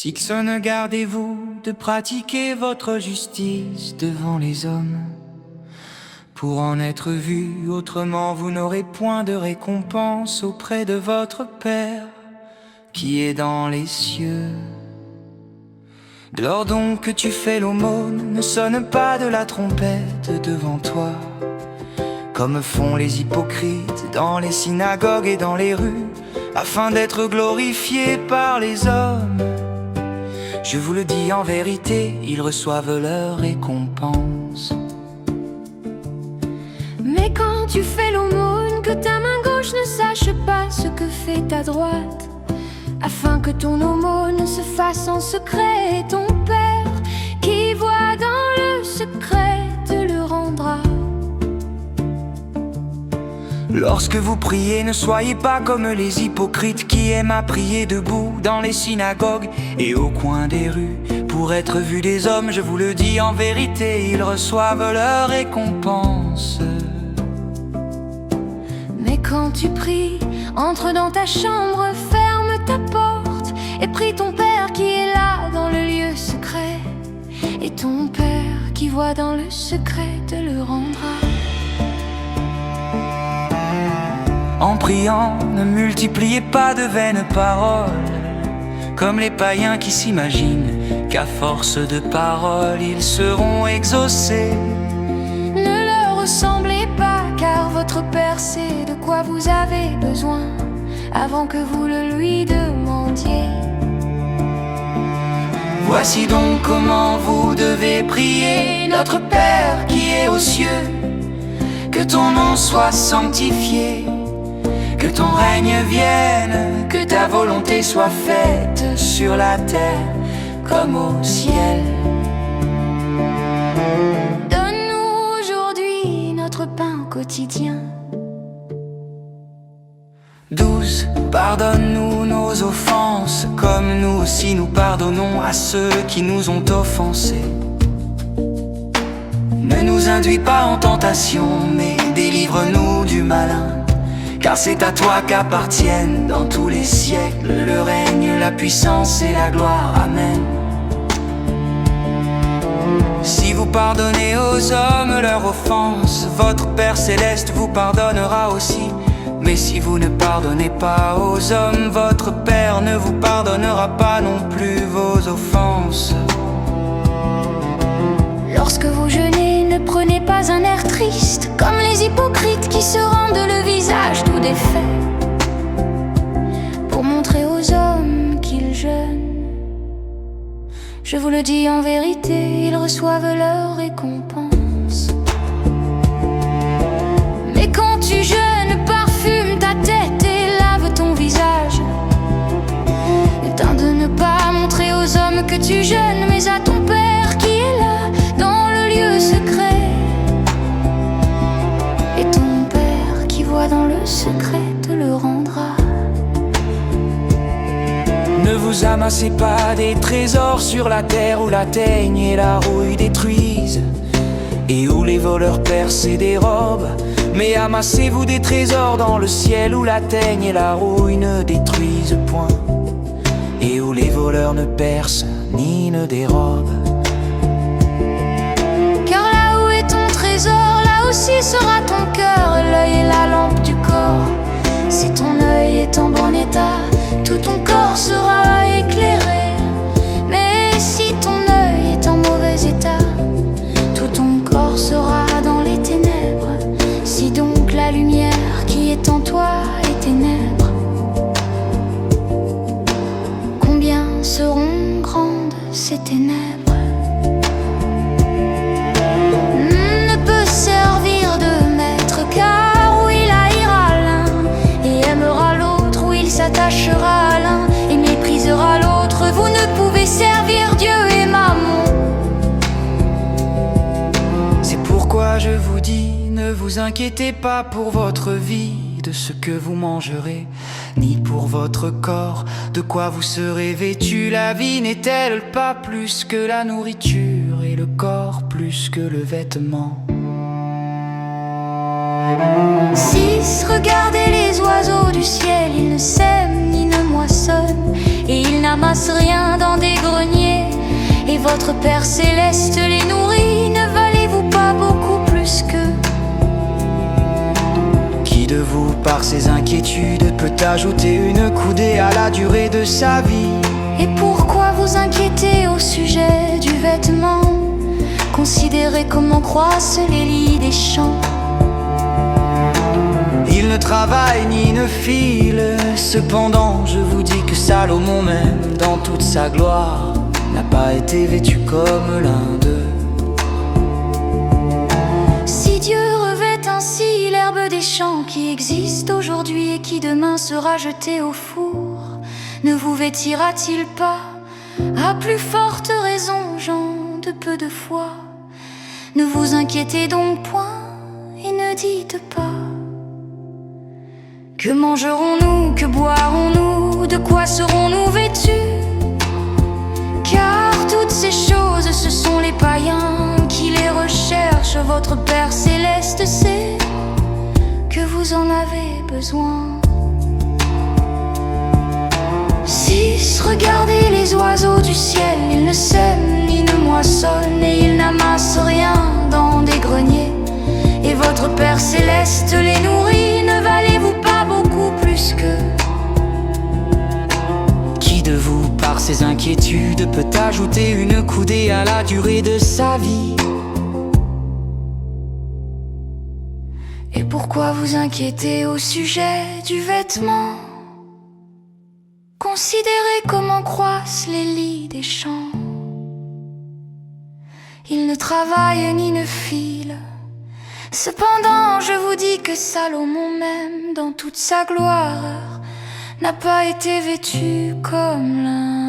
Sixone, gardez-vous de pratiquer votre justice devant les hommes. Pour en être vu autrement, vous n'aurez point de récompense auprès de votre Père qui est dans les cieux. Lors donc que tu fais l'aumône, ne sonne pas de la trompette devant toi, comme font les hypocrites dans les synagogues et dans les rues, afin d'être glorifiés par les hommes. Je vous le dis en vérité, ils reçoivent leur récompense. Mais quand tu fais l'aumône, que ta main gauche ne sache pas ce que fait ta droite, afin que ton aumône se fasse en secret, et ton Père qui voit dans le secret te le rendra. Lorsque vous priez, ne soyez pas comme les hypocrites qui aiment à prier debout dans les synagogues et au coin des rues, pour être vus des hommes. Je vous le dis en vérité, ils reçoivent leur récompense. Mais quand tu pries, entre dans ta chambre, ferme ta porte et prie ton Père qui est là dans le lieu secret, et ton Père qui voit dans le secret te le rendra. En priant, ne multipliez pas de vaines paroles, comme les païens qui s'imaginent qu'à force de paroles ils seront exaucés. Ne leur ressemblez pas, car votre Père sait de quoi vous avez besoin avant que vous le lui demandiez. Voici donc comment vous devez prier: Notre Père qui est aux cieux, que ton nom soit sanctifié, que ton règne vienne, que ta volonté soit faite sur la terre comme au ciel. Donne-nous aujourd'hui notre pain quotidien. 12. Pardonne-nous nos offenses, comme nous aussi nous pardonnons à ceux qui nous ont offensés. Ne nous induis pas en tentation, mais délivre-nous du malin. Car c'est à toi qu'appartiennent dans tous les siècles le règne, la puissance et la gloire. Amen. Si vous pardonnez aux hommes leurs offenses, votre Père céleste vous pardonnera aussi. Mais si vous ne pardonnez pas aux hommes, votre Père ne vous pardonnera pas non plus vos offenses. Lorsque vous jeûnez, ne prenez pas un air triste, comme les hypocrites qui se rendent le visage tout défait, pour montrer aux hommes qu'ils jeûnent. Je vous le dis en vérité, ils reçoivent leur récompense. Mais quand tu jeûnes, parfume ta tête et lave ton visage, afin de ne pas montrer aux hommes que tu jeûnes, mais à ton Père qui est là dans le lieu secret, et ton Père qui voit dans le secret te le rendra. Ne vous amassez pas des trésors sur la terre, où la teigne et la rouille détruisent, et où les voleurs percent et dérobent. Mais amassez-vous des trésors dans le ciel, où la teigne et la rouille ne détruisent point, et où les voleurs ne percent ni ne dérobent. Car là où est ton trésor, là aussi sera ton cœur. L'œil est la lampe du corps. Si ton œil est en bon état, tout ton corps sera éclairé. Mais si ton œil est en mauvais état, tout ton corps sera dans les ténèbres. Si donc la lumière qui est en toi est ténèbres, combien seront grandes ces ténèbres? Ne peut servir de maître, car où il haïra l'un et aimera l'autre, où il s'attachera à l'un et méprisera l'autre. Vous ne pouvez servir Dieu et Mammon. C'est pourquoi je vous dis, ne vous inquiétez pas pour votre vie, de ce que vous mangerez, ni pour votre corps, de quoi vous serez vêtu. La vie n'est-elle pas plus que la nourriture, et le corps plus que le vêtement? 6. Regardez les oiseaux du ciel, ils ne sèment ni ne moissonnent, et ils n'amassent rien dans des votre Père céleste les nourrit. Ne valez-vous pas beaucoup plus qu'eux? Qui de vous, par ses inquiétudes, peut ajouter une coudée à la durée de sa vie? Et pourquoi vous inquiétez au sujet du vêtement? Considérez comment croissent les lys des champs. Il ne travaille ni ne file, cependant je vous dis que Salomon même, dans toute sa gloire, n'a pas été vêtu comme l'un d'eux. Si Dieu revêt ainsi l'herbe des champs qui existe aujourd'hui et qui demain sera jetée au four, ne vous vêtira-t-il pas à plus forte raison, gens de peu de foi? Ne vous inquiétez donc point et ne dites pas: que mangerons-nous, que boirons-nous, de quoi serons-nous vêtus? Car toutes ces choses, ce sont les païens qui les recherchent. Votre Père céleste sait que vous en avez besoin. 6. Regardez les oiseaux du ciel, ils ne sèment ni ne moissonnent, et ils n'amassent rien dans des greniers, et votre Père céleste les nourrit. Ne valez-vous pas beaucoup plus qu'eux? Qui de vous, par ses inquiétudes, peut ajouter une coudée à la durée de sa vie? Et pourquoi vous inquiétez au sujet du vêtement? Considérez comment croissent les lys des champs. Ils ne travaillent ni ne filent. Cependant, je vous dis que Salomon même, dans toute sa gloire, n'a pas été vêtu comme l'un